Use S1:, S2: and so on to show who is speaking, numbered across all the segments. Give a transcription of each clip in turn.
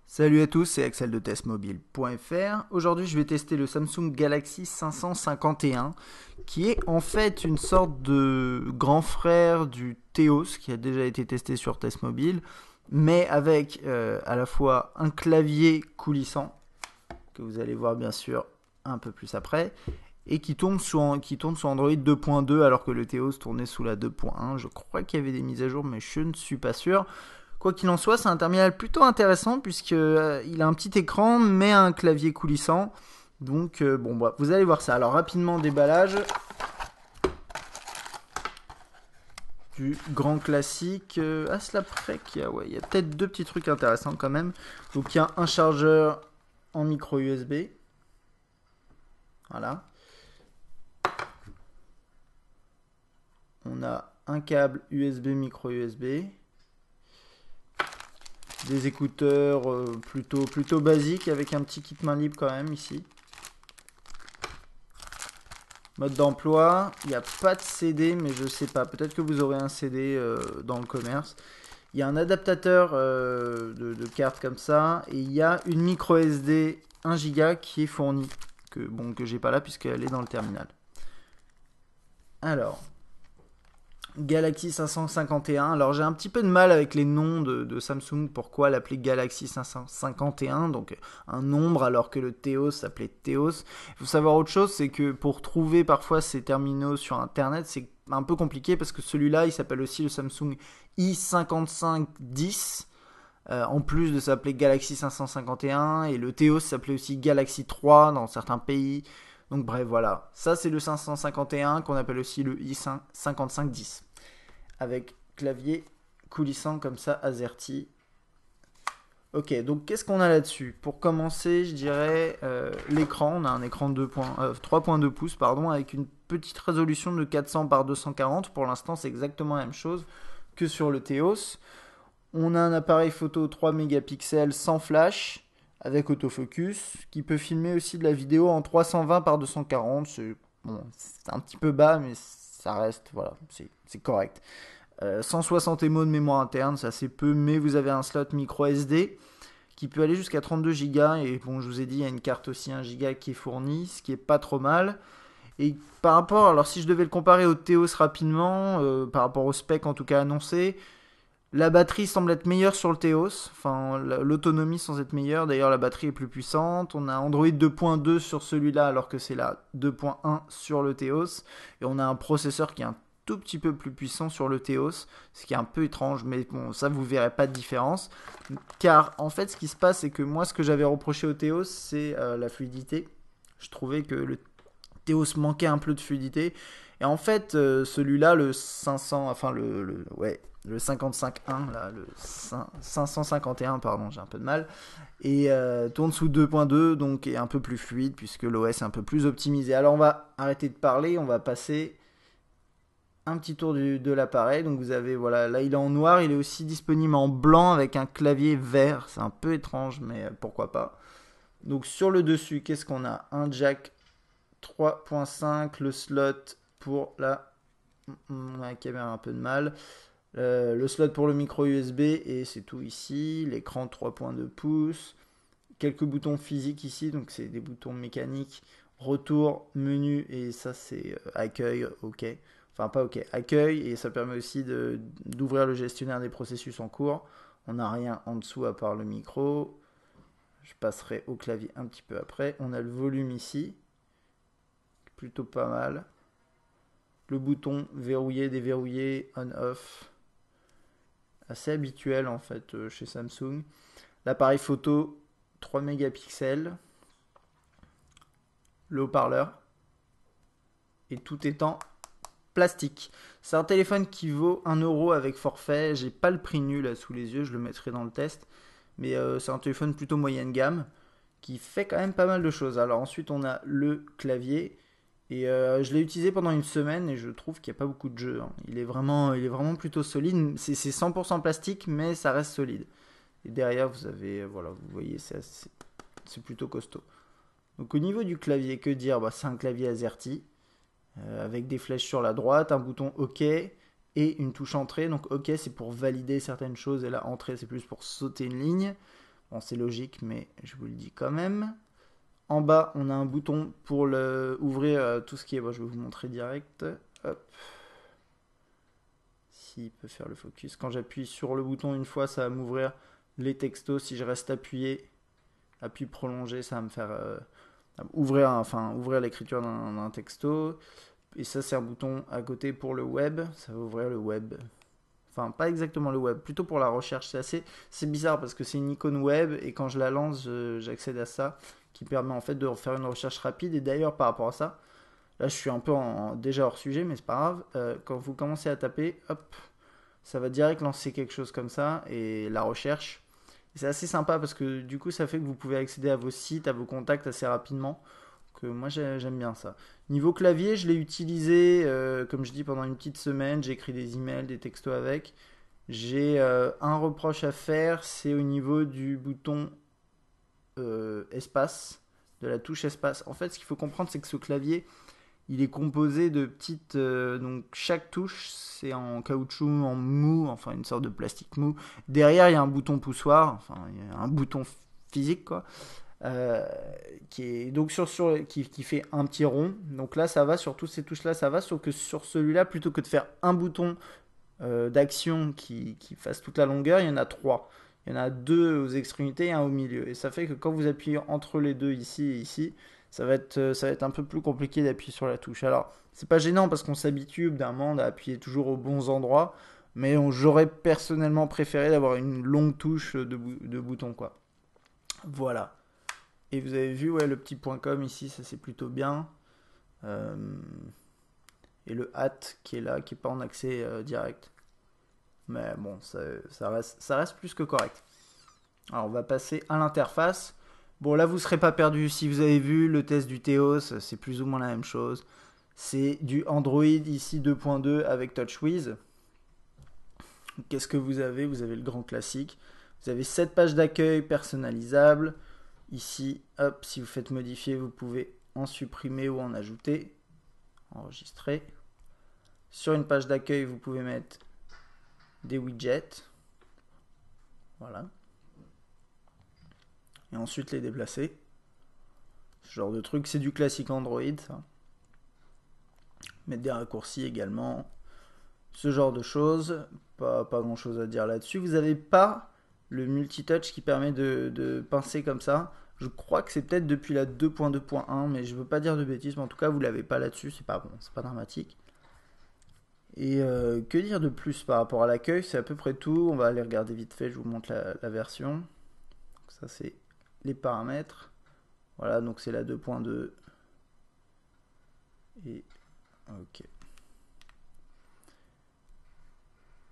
S1: Salut à tous, c'est Axel de testmobile.fr. Aujourd'hui, je vais tester le Samsung Galaxy 551, qui est en fait une sorte de grand frère du Theos, qui a déjà été testé sur Testmobile, mais avec à la fois un clavier coulissant, que vous allez voir bien sûr un peu plus après, et qui tourne sous Android 2.2 alors que le Theos tournait sous la 2.1. Je crois qu'il y avait des mises à jour, mais je ne suis pas sûr. Quoi qu'il en soit, c'est un terminal plutôt intéressant puisque il a un petit écran mais un clavier coulissant. Donc bon, bah, vous allez voir ça. Alors rapidement déballage du grand classique. À cela près qu'il y a, ouais, il y a peut-être deux petits trucs intéressants quand même. Donc il y a un chargeur en micro USB. Voilà. On a un câble USB micro USB. Des écouteurs plutôt basiques avec un petit kit main libre quand même ici. Mode d'emploi, il n'y a pas de CD, mais je sais pas. Peut-être que vous aurez un CD dans le commerce. Il y a un adaptateur de carte comme ça. Et il y a une micro SD 1 Go qui est fournie. Que j'ai pas là puisqu'elle est dans le terminal. Alors, Galaxy 551. Alors j'ai un petit peu de mal avec les noms de Samsung. Pourquoi l'appeler Galaxy 551? Donc un nombre alors que le Theos s'appelait Theos. Il faut savoir autre chose, c'est que pour trouver parfois ces terminaux sur internet, c'est un peu compliqué parce que celui-là, il s'appelle aussi le Samsung i5510. En plus de s'appeler Galaxy 551 et le Theos s'appelait aussi Galaxy 3 dans certains pays. Donc bref, voilà. Ça, c'est le 551 qu'on appelle aussi le i5510 avec clavier coulissant comme ça, AZERTY. Ok, donc qu'est-ce qu'on a là-dessus? Pour commencer, je dirais l'écran. On a un écran 3.2 pouces pardon, avec une petite résolution de 400 par 240. Pour l'instant, c'est exactement la même chose que sur le Theos. On a un appareil photo 3 mégapixels sans flash avec autofocus qui peut filmer aussi de la vidéo en 320 par 240. C'est un petit peu bas, mais ça reste, voilà, c'est correct. 160 MO de mémoire interne, c'est assez peu, mais vous avez un slot micro SD qui peut aller jusqu'à 32 Go. Et bon, je vous ai dit, il y a une carte aussi 1 Go qui est fournie, ce qui est pas trop mal. Et par rapport, alors si je devais le comparer au Theos rapidement, par rapport au spec en tout cas annoncé, la batterie semble être meilleure sur le Theos, enfin l'autonomie sans être meilleure, d'ailleurs la batterie est plus puissante, on a Android 2.2 sur celui-là alors que c'est la 2.1 sur le Theos, et on a un processeur qui est un tout petit peu plus puissant sur le Theos, ce qui est un peu étrange, mais bon, ça vous verrez pas de différence, car en fait ce qui se passe c'est que moi ce que j'avais reproché au Theos c'est la fluidité, je trouvais que le Theos manquait un peu de fluidité, et en fait celui-là, le 500, enfin ouais, le 55.1, là, le 551, pardon, j'ai un peu de mal, et tourne sous 2.2, donc est un peu plus fluide puisque l'OS est un peu plus optimisé. Alors on va arrêter de parler, on va passer un petit tour de l'appareil. Donc vous avez, voilà, là il est en noir, il est aussi disponible en blanc avec un clavier vert, c'est un peu étrange, mais pourquoi pas. Donc sur le dessus, qu'est-ce qu'on a? Un jack 3.5, le slot pour la caméra un peu de mal. Le slot pour le micro USB et c'est tout ici. L'écran 3.2 pouces. Quelques boutons physiques ici, donc c'est des boutons mécaniques. Retour, menu et ça c'est accueil, ok. Enfin pas ok, accueil et ça permet aussi d'ouvrir le gestionnaire des processus en cours. On n'a rien en dessous à part le micro. Je passerai au clavier un petit peu après. On a le volume ici, plutôt pas mal. Le bouton verrouiller, déverrouiller, on-off, assez habituel en fait chez Samsung. L'appareil photo 3 mégapixels, le haut-parleur, et tout est en plastique. C'est un téléphone qui vaut 1 € avec forfait. J'ai pas le prix nu là sous les yeux, je le mettrai dans le test. Mais c'est un téléphone plutôt moyenne gamme qui fait quand même pas mal de choses. Alors ensuite on a le clavier. Et je l'ai utilisé pendant une semaine et je trouve qu'il n'y a pas beaucoup de jeux, hein. Il est vraiment plutôt solide. C'est 100% plastique, mais ça reste solide. Et derrière, vous avez, voilà, vous voyez, c'est plutôt costaud. Donc au niveau du clavier, que dire? Bah, c'est un clavier AZERTY avec des flèches sur la droite, un bouton OK et une touche entrée. Donc OK, c'est pour valider certaines choses et la entrée, c'est plus pour sauter une ligne. Bon, c'est logique, mais je vous le dis quand même. En bas, on a un bouton pour ouvrir tout ce qui est... Bon, je vais vous montrer direct. Hop. S'il peut faire le focus. Quand j'appuie sur le bouton une fois, ça va m'ouvrir les textos. Si je reste appuyé, appui prolongé, ça va me faire ouvrir l'écriture d'un texto. Et ça, c'est un bouton à côté pour le web. Ça va ouvrir le web. Enfin, pas exactement le web, plutôt pour la recherche. C'est bizarre parce que c'est une icône web et quand je la lance, j'accède à ça qui permet en fait de faire une recherche rapide. Et d'ailleurs, par rapport à ça, là, je suis un peu déjà hors sujet, mais c'est pas grave. Quand vous commencez à taper, hop, ça va direct lancer quelque chose comme ça et la recherche. C'est assez sympa parce que du coup, ça fait que vous pouvez accéder à vos sites, à vos contacts assez rapidement. Que moi, j'aime bien ça. Niveau clavier, je l'ai utilisé, comme je dis, pendant une petite semaine. J'ai écrit des emails, des textos avec. J'ai un reproche à faire, c'est au niveau du bouton espace, de la touche espace. En fait, ce qu'il faut comprendre, c'est que ce clavier, il est composé de petites... donc chaque touche, c'est en caoutchouc, en mou, enfin une sorte de plastique mou. Derrière, il y a un bouton poussoir, enfin il y a un bouton physique, quoi. Qui est donc qui fait un petit rond. Donc là, ça va sur toutes ces touches-là, ça va. Sauf que sur celui-là, plutôt que de faire un bouton d'action qui fasse toute la longueur, il y en a trois. Il y en a deux aux extrémités et un au milieu. Et ça fait que quand vous appuyez entre les deux ici et ici, ça va être un peu plus compliqué d'appuyer sur la touche. Alors, c'est pas gênant parce qu'on s'habitue d'un moment à appuyer toujours aux bons endroits. Mais j'aurais personnellement préféré d'avoir une longue touche de bouton, quoi. Voilà. Et vous avez vu, ouais, le petit .com ici, ça c'est plutôt bien. Et le qui est là, qui n'est pas en accès direct. Mais bon, ça reste plus que correct. Alors on va passer à l'interface. Bon, là vous ne serez pas perdu. Si vous avez vu le test du Theos, c'est plus ou moins la même chose. C'est du Android ici 2.2 avec TouchWiz. Qu'est-ce que vous avez? Vous avez le grand classique. Vous avez 7 pages d'accueil personnalisables. Ici, hop, si vous faites modifier, vous pouvez en supprimer ou en ajouter. Enregistrer. Sur une page d'accueil, vous pouvez mettre des widgets. Voilà. Et ensuite les déplacer. Ce genre de truc, c'est du classique Android, ça. Mettre des raccourcis également. Ce genre de choses. Pas grand chose à dire là-dessus. Vous n'avez pas le multitouch qui permet de pincer comme ça. Je crois que c'est peut-être depuis la 2.2.1, mais je ne veux pas dire de bêtises, mais en tout cas vous l'avez pas là-dessus, c'est pas bon, c'est pas dramatique. Et que dire de plus par rapport à l'accueil? C'est à peu près tout. On va aller regarder vite fait, je vous montre la version. Ça c'est les paramètres. Voilà, donc c'est la 2.2. Et ok.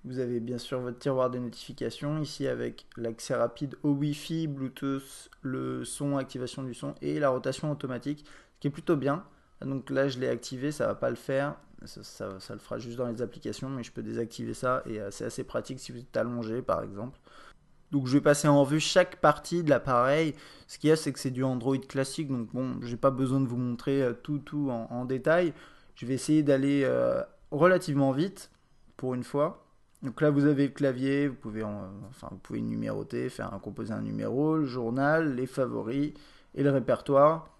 S1: Vous avez bien sûr votre tiroir de notifications ici avec l'accès rapide au Wi-Fi, Bluetooth, le son, activation du son et la rotation automatique, ce qui est plutôt bien. Donc là je l'ai activé, ça va pas le faire, ça le fera juste dans les applications, mais je peux désactiver ça et c'est assez pratique si vous êtes allongé par exemple. Donc je vais passer en revue chaque partie de l'appareil. Ce qu'il y a, c'est que c'est du Android classique, donc bon, j'ai pas besoin de vous montrer tout en détail. Je vais essayer d'aller relativement vite pour une fois. Donc là, vous avez le clavier, vous pouvez numéroter, composer un numéro, le journal, les favoris et le répertoire.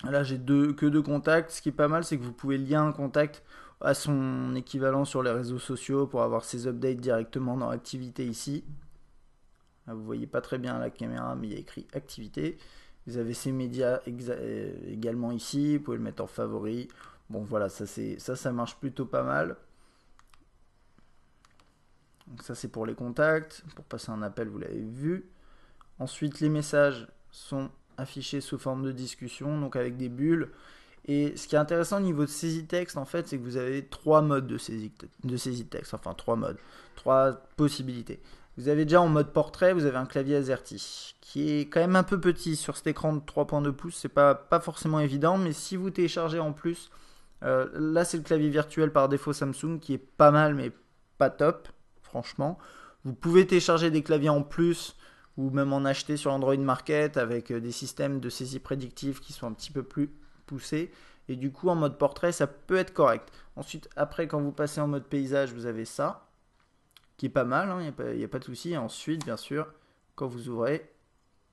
S1: Là, j'ai que deux contacts. Ce qui est pas mal, c'est que vous pouvez lier un contact à son équivalent sur les réseaux sociaux pour avoir ses updates directement dans Activité ici. Là, vous voyez pas très bien la caméra, mais il y a écrit Activité. Vous avez ses médias également ici. Vous pouvez le mettre en favoris. Bon, voilà, ça marche plutôt pas mal. Donc ça c'est pour les contacts, pour passer un appel vous l'avez vu. Ensuite les messages sont affichés sous forme de discussion, donc avec des bulles. Et ce qui est intéressant au niveau de saisie texte en fait, c'est que vous avez trois modes de saisie texte, enfin trois modes, trois possibilités. Vous avez déjà en mode portrait, vous avez un clavier AZERTY qui est quand même un peu petit sur cet écran de 3.2 pouces, c'est pas forcément évident, mais si vous téléchargez en plus, là c'est le clavier virtuel par défaut Samsung qui est pas mal mais pas top. Franchement, vous pouvez télécharger des claviers en plus ou même en acheter sur Android Market avec des systèmes de saisie prédictive qui sont un petit peu plus poussés. Et du coup, en mode portrait, ça peut être correct. Ensuite, après, quand vous passez en mode paysage, vous avez ça, qui est pas mal, il n'y a pas de souci. Et ensuite, bien sûr, quand vous ouvrez,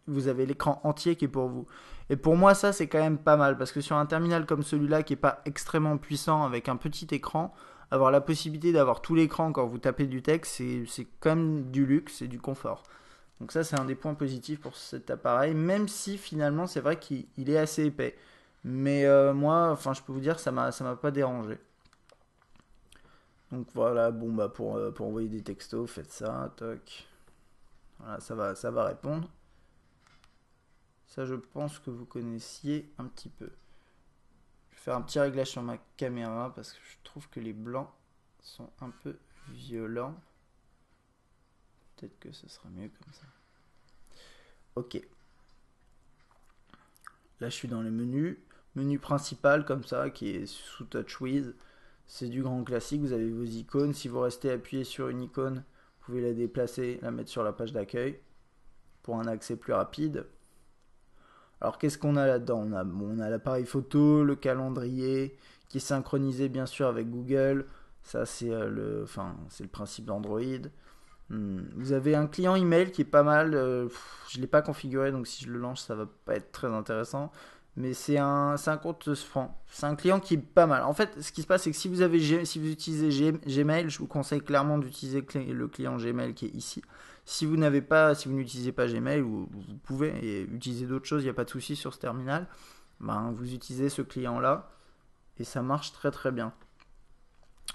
S1: vous avez l'écran entier qui est pour vous. Et pour moi, ça, c'est quand même pas mal, parce que sur un terminal comme celui-là, qui n'est pas extrêmement puissant, avec un petit écran, avoir la possibilité d'avoir tout l'écran quand vous tapez du texte, c'est quand même du luxe, c'est du confort. Donc ça, c'est un des points positifs pour cet appareil, même si finalement, c'est vrai qu'il est assez épais. Mais moi, enfin, je peux vous dire, ça m'a pas dérangé. Donc voilà, bon, bah pour envoyer des textos, faites ça, toc. Voilà, ça va répondre. Ça, je pense que vous connaissiez un petit peu. Je vais faire un petit réglage sur ma caméra parce que je trouve que les blancs sont un peu violents. Peut-être que ce sera mieux comme ça. Ok. Là, je suis dans le menu. Menu principal comme ça, qui est sous TouchWiz. C'est du grand classique. Vous avez vos icônes. Si vous restez appuyé sur une icône, vous pouvez la déplacer, la mettre sur la page d'accueil pour un accès plus rapide. Alors qu'est-ce qu'on a là-dedans? On a l'appareil photo, le calendrier, qui est synchronisé bien sûr avec Google. Ça c'est c'est le principe d'Android. Vous avez un client email qui est pas mal. Je ne l'ai pas configuré, donc si je le lance, ça va pas être très intéressant. Mais c'est un compte franc. C'est un client qui est pas mal. En fait, ce qui se passe, c'est que si vous utilisez Gmail, je vous conseille clairement d'utiliser le client Gmail qui est ici. Si vous n'utilisez pas Gmail, vous pouvez utiliser d'autres choses, il n'y a pas de souci sur ce terminal. Ben, vous utilisez ce client-là et ça marche très très bien.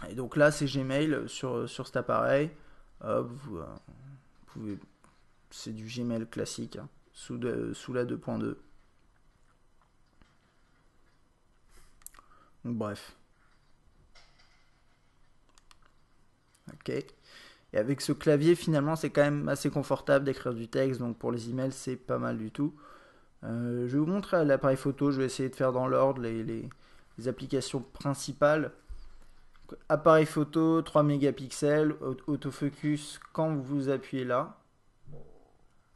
S1: Et donc là, c'est Gmail sur cet appareil. Vous pouvez, c'est du Gmail classique, hein, sous la 2.2. Donc bref. Ok. Et avec ce clavier, finalement, c'est quand même assez confortable d'écrire du texte. Donc pour les emails, c'est pas mal du tout. Je vais vous montrer l'appareil photo. Je vais essayer de faire dans l'ordre les applications principales. Appareil photo, 3 mégapixels, autofocus quand vous appuyez là.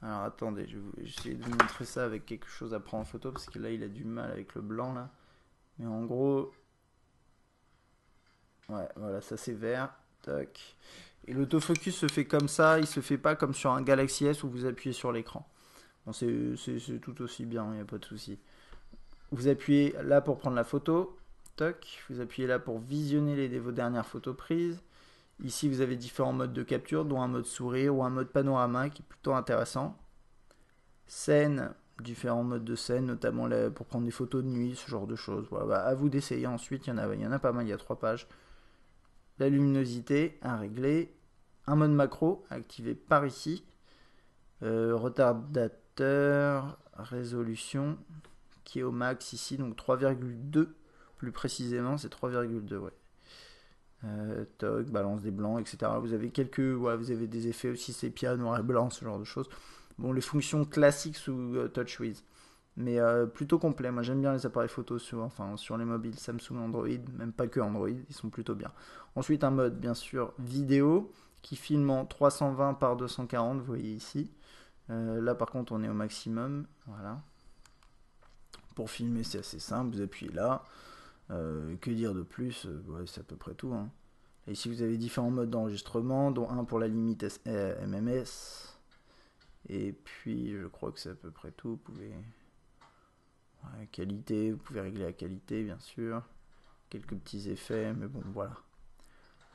S1: Alors attendez, je vais essayer de vous montrer ça avec quelque chose à prendre en photo parce que là il a du mal avec le blanc là. Mais en gros, ouais, voilà, ça c'est vert. Tac. Et l'autofocus se fait comme ça, il se fait pas comme sur un Galaxy S où vous appuyez sur l'écran. Bon, c'est tout aussi bien, il n'y a pas de souci. Vous appuyez là pour prendre la photo. Toc. Vous appuyez là pour visionner vos dernières photos prises. Ici, vous avez différents modes de capture, dont un mode sourire ou un mode panorama qui est plutôt intéressant. Scène, différents modes de scène, notamment pour prendre des photos de nuit, ce genre de choses. Voilà, bah, à vous d'essayer ensuite, il y en a pas mal, il y a 3 pages. La luminosité à régler. Un mode macro activé par ici. Retardateur, résolution qui est au max ici, donc 3,2 plus précisément, c'est 3,2, ouais. Toc, balance des blancs, etc. Vous avez vous avez des effets aussi sépia, noir et blanc, ce genre de choses. Bon, les fonctions classiques sous TouchWiz, mais plutôt complet. Moi, j'aime bien les appareils photo sur les mobiles Samsung, Android, même pas que Android, ils sont plutôt bien. Ensuite, un mode, bien sûr, vidéo qui filme en 320 par 240, vous voyez ici. Là, par contre, on est au maximum, voilà. Pour filmer, c'est assez simple, vous appuyez là. Que dire de plus? Ouais, c'est à peu près tout, hein. Et ici, vous avez différents modes d'enregistrement, dont un pour la limite MMS. Et puis, je crois que c'est à peu près tout. Vous pouvez... Ouais, qualité, vous pouvez régler la qualité, bien sûr. Quelques petits effets, mais bon, voilà.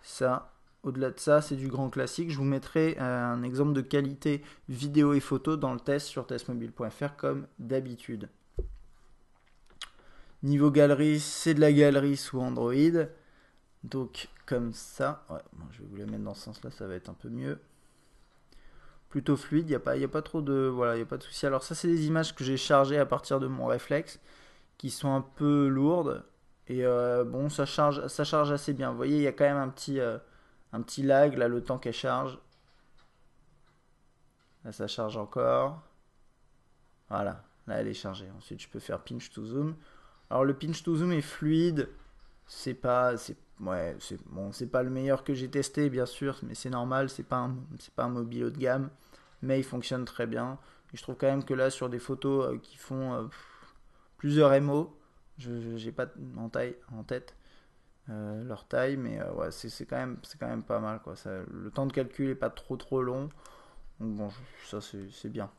S1: Ça, au-delà de ça, c'est du grand classique. Je vous mettrai un exemple de qualité vidéo et photo dans le test sur testmobile.fr comme d'habitude. Niveau galerie, c'est de la galerie sous Android. Donc comme ça, ouais, bon, je vais vous la mettre dans ce sens-là, ça va être un peu mieux. Plutôt fluide, il n'y a pas trop de, voilà, il y a pas de souci. Alors ça, c'est des images que j'ai chargées à partir de mon réflexe, qui sont un peu lourdes. Et bon, ça charge assez bien. Vous voyez, il y a quand même un petit lag, là, le temps qu'elle charge. Là, ça charge encore. Voilà, là, elle est chargée. Ensuite, je peux faire pinch to zoom. Alors le pinch to zoom est fluide. C'est pas le meilleur que j'ai testé, bien sûr, mais c'est normal, c'est pas un mobile haut de gamme, mais il fonctionne très bien. Et je trouve quand même que là, sur des photos qui font plusieurs MO, j'ai pas en tête leur taille, mais ouais, c'est quand même pas mal, quoi. Le temps de calcul est pas trop long. Donc bon, ça c'est bien.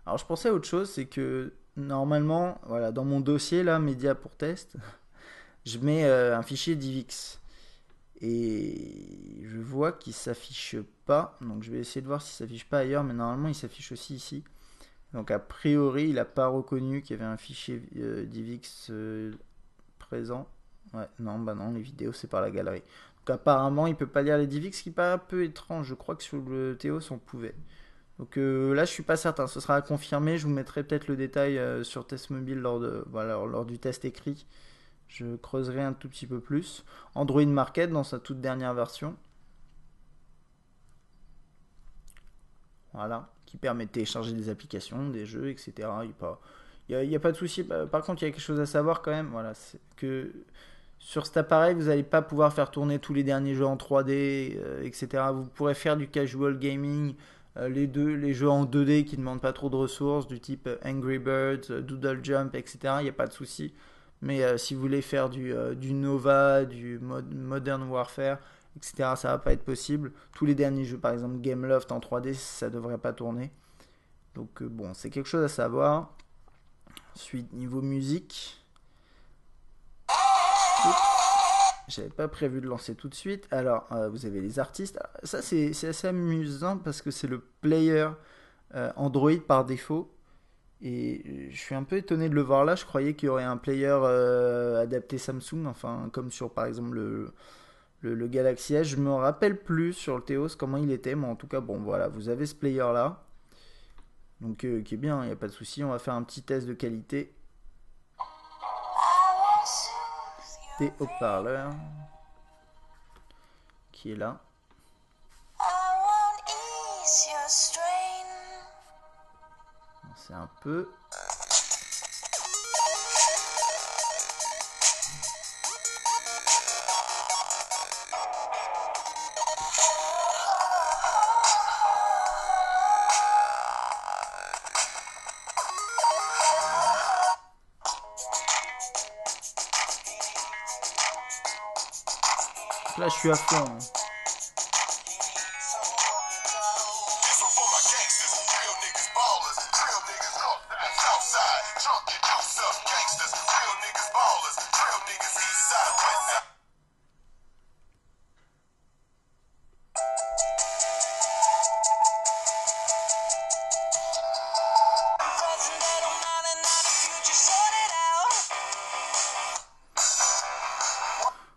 S1: Alors je pensais à autre chose, c'est que normalement, voilà, dans mon dossier là, média pour test, je mets un fichier DivX. Et je vois qu'il s'affiche pas. Donc je vais essayer de voir s'il s'affiche pas ailleurs, mais normalement il s'affiche aussi ici. Donc a priori, il n'a pas reconnu qu'il y avait un fichier DivX présent. Ouais, non, bah non, les vidéos c'est par la galerie. Donc apparemment, il peut pas lire les DivX, ce qui paraît un peu étrange. Je crois que sur le Théos on pouvait. Donc là, je suis pas certain. Ce sera à confirmer. Je vous mettrai peut-être le détail sur Test Mobile lors du test écrit. Je creuserai un tout petit peu plus. Android Market dans sa toute dernière version. Voilà. Qui permet de télécharger des applications, des jeux, etc. Il y a pas de souci. Par contre, il y a quelque chose à savoir quand même. Voilà, c'est que sur cet appareil, vous n'allez pas pouvoir faire tourner tous les derniers jeux en 3D, etc. Vous pourrez faire du casual gaming, les jeux en 2D qui ne demandent pas trop de ressources, du type Angry Birds, Doodle Jump, etc. Il n'y a pas de souci. Mais si vous voulez faire du Nova, Modern Warfare, etc., ça va pas être possible. Tous les derniers jeux, par exemple Gameloft en 3D, ça devrait pas tourner. Donc bon, c'est quelque chose à savoir. Ensuite, niveau musique. J'avais pas prévu de lancer tout de suite. Alors, vous avez les artistes. Alors, ça, c'est assez amusant parce que c'est le player Android par défaut. Et je suis un peu étonné de le voir là. Je croyais qu'il y aurait un player adapté Samsung, enfin, comme sur par exemple le Galaxy S. Je me rappelle plus sur le Theos comment il était, mais en tout cas, bon, voilà, vous avez ce player là. Donc, qui est bien, il n'y a pas de souci. On va faire un petit test de qualité des haut-parleurs qui est là. C'est un peu. Là, je suis à fond, hein.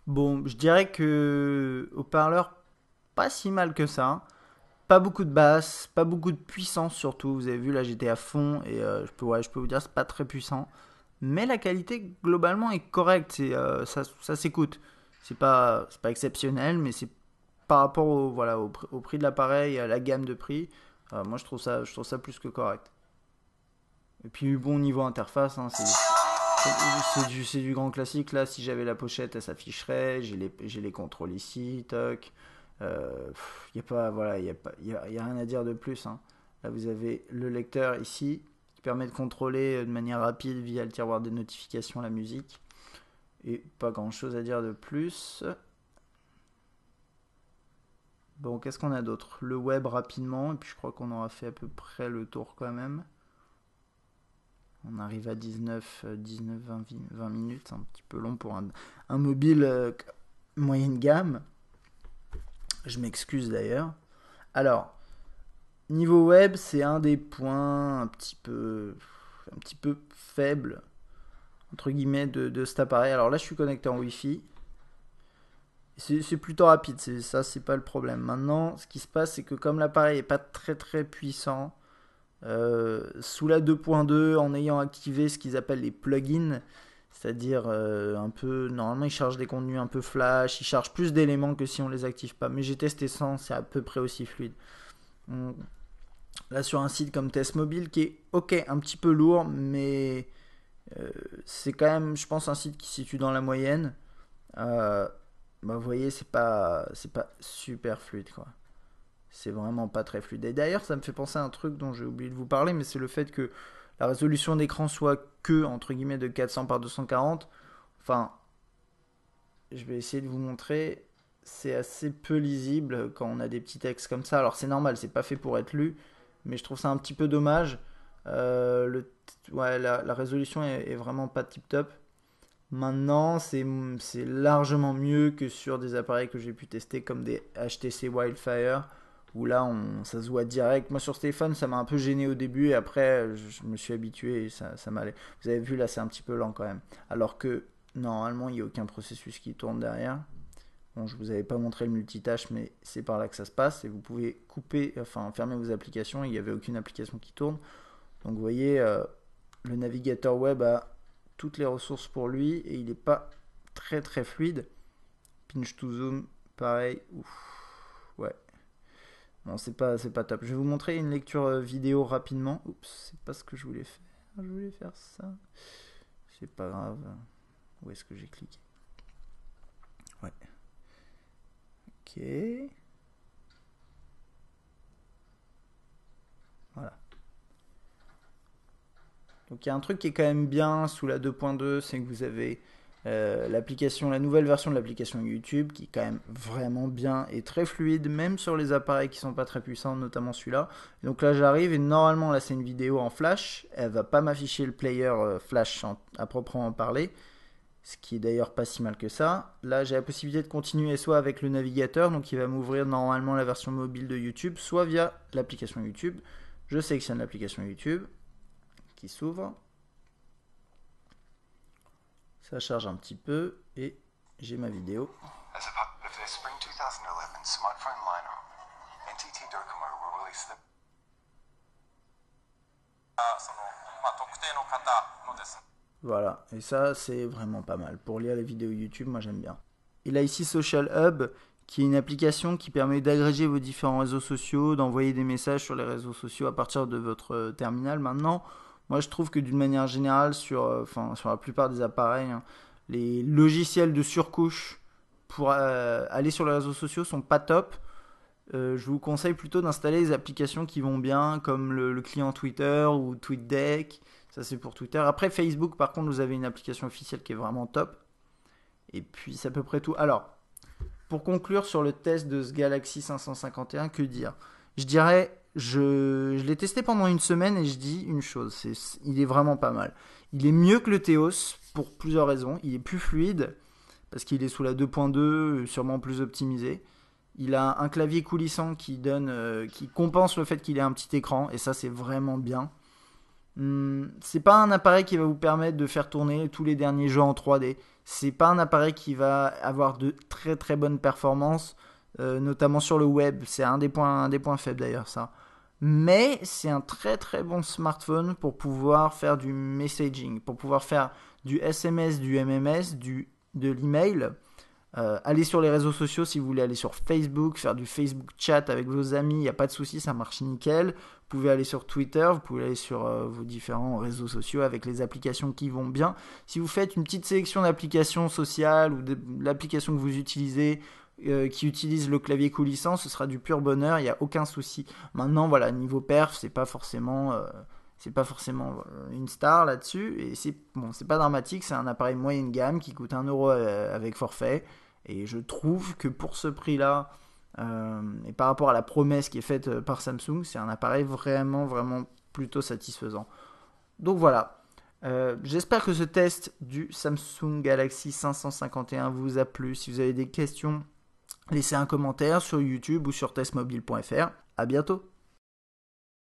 S1: Bon, je dirais que haut-parleur, pas si mal que ça. Pas beaucoup de basse, pas beaucoup de puissance surtout. Vous avez vu, là j'étais à fond et je peux vous dire, c'est pas très puissant. Mais la qualité globalement est correcte. Ça s'écoute. C'est pas exceptionnel, mais c'est par rapport au prix de l'appareil, à la gamme de prix. Moi je trouve ça plus que correct. Et puis bon, niveau interface, hein, c'est du grand classique. Là, si j'avais la pochette, elle s'afficherait. J'ai les contrôles ici, toc. Y a pas, voilà, y a rien à dire de plus, hein. Là, vous avez le lecteur ici qui permet de contrôler de manière rapide via le tiroir des notifications la musique. Et pas grand chose à dire de plus. Bon, qu'est-ce qu'on a d'autre? Le web rapidement, et puis je crois qu'on aura fait à peu près le tour quand même. On arrive à 20 minutes, un petit peu long pour un mobile moyenne gamme. Je m'excuse d'ailleurs. Alors, niveau web, c'est un des points un petit peu faible, entre guillemets, de cet appareil. Alors là, je suis connecté en Wi-Fi. C'est plutôt rapide, c'est pas le problème. Maintenant, ce qui se passe, c'est que comme l'appareil est pas très très puissant, sous la 2.2, en ayant activé ce qu'ils appellent les plugins, c'est-à-dire un peu, normalement ils chargent des contenus un peu flash, ils chargent plus d'éléments que si on les active pas. Mais j'ai testé sans, c'est à peu près aussi fluide. Là sur un site comme Test Mobile qui est ok, un petit peu lourd, mais c'est quand même, je pense, un site qui se situe dans la moyenne. Euh, Bah, vous voyez, c'est pas super fluide quoi. C'est vraiment pas très fluide. Et d'ailleurs, ça me fait penser à un truc dont j'ai oublié de vous parler, mais c'est le fait que la résolution d'écran soit que, entre guillemets, de 400 par 240. Enfin, je vais essayer de vous montrer. c'est assez peu lisible quand on a des petits textes comme ça. Alors c'est normal, c'est pas fait pour être lu, mais je trouve ça un petit peu dommage. Ouais, la résolution est vraiment pas tip top. Maintenant, c'est largement mieux que sur des appareils que j'ai pu tester comme des HTC Wildfire, où là, ça se voit direct. Moi, sur ce téléphone, ça m'a un peu gêné au début, et après, je me suis habitué et ça m'allait. Vous avez vu, là, c'est un petit peu lent quand même. Alors que, normalement, il n'y a aucun processus qui tourne derrière. Bon, je vous avais pas montré le multitâche, mais c'est par là que ça se passe. Et vous pouvez couper, enfin, fermer vos applications, il n'y avait aucune application qui tourne. Donc, vous voyez, le navigateur web a toutes les ressources pour lui et il n'est pas très très fluide. Pinch to zoom, pareil. Ouf, ouais. Bon, c'est pas top. Je vais vous montrer une lecture vidéo rapidement. Oups, c'est pas ce que je voulais faire. Je voulais faire ça. C'est pas grave. Où est-ce que j'ai cliqué? Ouais. Ok. Voilà. Donc il y a un truc qui est quand même bien sous la 2.2, c'est que vous avez l'application, la nouvelle version de l'application YouTube qui est quand même vraiment bien et très fluide, même sur les appareils qui sont pas très puissants, notamment celui-là. Donc là j'arrive et normalement là c'est une vidéo en flash, elle va pas m'afficher le player flash à proprement parler, ce qui est d'ailleurs pas si mal que ça. Là j'ai la possibilité de continuer soit avec le navigateur, donc il va m'ouvrir normalement la version mobile de YouTube, soit via l'application YouTube. Je sélectionne l'application YouTube qui s'ouvre. Ça charge un petit peu et j'ai ma vidéo. As a part of their Spring 2011 smartphone lineup, NTT Docomo will release the Voilà, et ça c'est vraiment pas mal. Pour lire les vidéos YouTube, moi j'aime bien. Il a ici Social Hub, qui est une application qui permet d'agréger vos différents réseaux sociaux, d'envoyer des messages sur les réseaux sociaux à partir de votre terminal. Maintenant, moi je trouve que d'une manière générale, sur la plupart des appareils, hein, les logiciels de surcouche pour aller sur les réseaux sociaux sont pas top. Je vous conseille plutôt d'installer des applications qui vont bien, comme le client Twitter ou TweetDeck. Ça c'est pour Twitter. Après Facebook, par contre, vous avez une application officielle qui est vraiment top. Et puis c'est à peu près tout. Alors, pour conclure sur le test de ce Galaxy 551, que dire? Je dirais, je l'ai testé pendant une semaine et je dis une chose, il est vraiment pas mal. Il est mieux que le Theos pour plusieurs raisons. Il est plus fluide parce qu'il est sous la 2.2, sûrement plus optimisé. Il a un clavier coulissant qui compense le fait qu'il ait un petit écran et ça c'est vraiment bien. C'est pas un appareil qui va vous permettre de faire tourner tous les derniers jeux en 3D. C'est pas un appareil qui va avoir de très très bonnes performances, notamment sur le web. C'est un des points faibles d'ailleurs ça. Mais c'est un très très bon smartphone pour pouvoir faire du messaging, pour pouvoir faire du SMS, du MMS, de l'email. Aller sur les réseaux sociaux si vous voulez aller sur Facebook, faire du Facebook chat avec vos amis, il n'y a pas de souci, ça marche nickel. Vous pouvez aller sur Twitter, vous pouvez aller sur vos différents réseaux sociaux avec les applications qui vont bien. Si vous faites une petite sélection d'applications sociales ou de l'application que vous utilisez qui utilise le clavier coulissant, ce sera du pur bonheur, il n'y a aucun souci. Maintenant, voilà, niveau perf, c'est pas forcément une star là-dessus et c'est pas dramatique, c'est un appareil moyenne gamme qui coûte 1 euro avec forfait. Et je trouve que pour ce prix-là, et par rapport à la promesse qui est faite par Samsung, c'est un appareil vraiment, vraiment plutôt satisfaisant. Donc voilà, j'espère que ce test du Samsung Galaxy 551 vous a plu. Si vous avez des questions, laissez un commentaire sur YouTube ou sur testmobile.fr. À bientôt.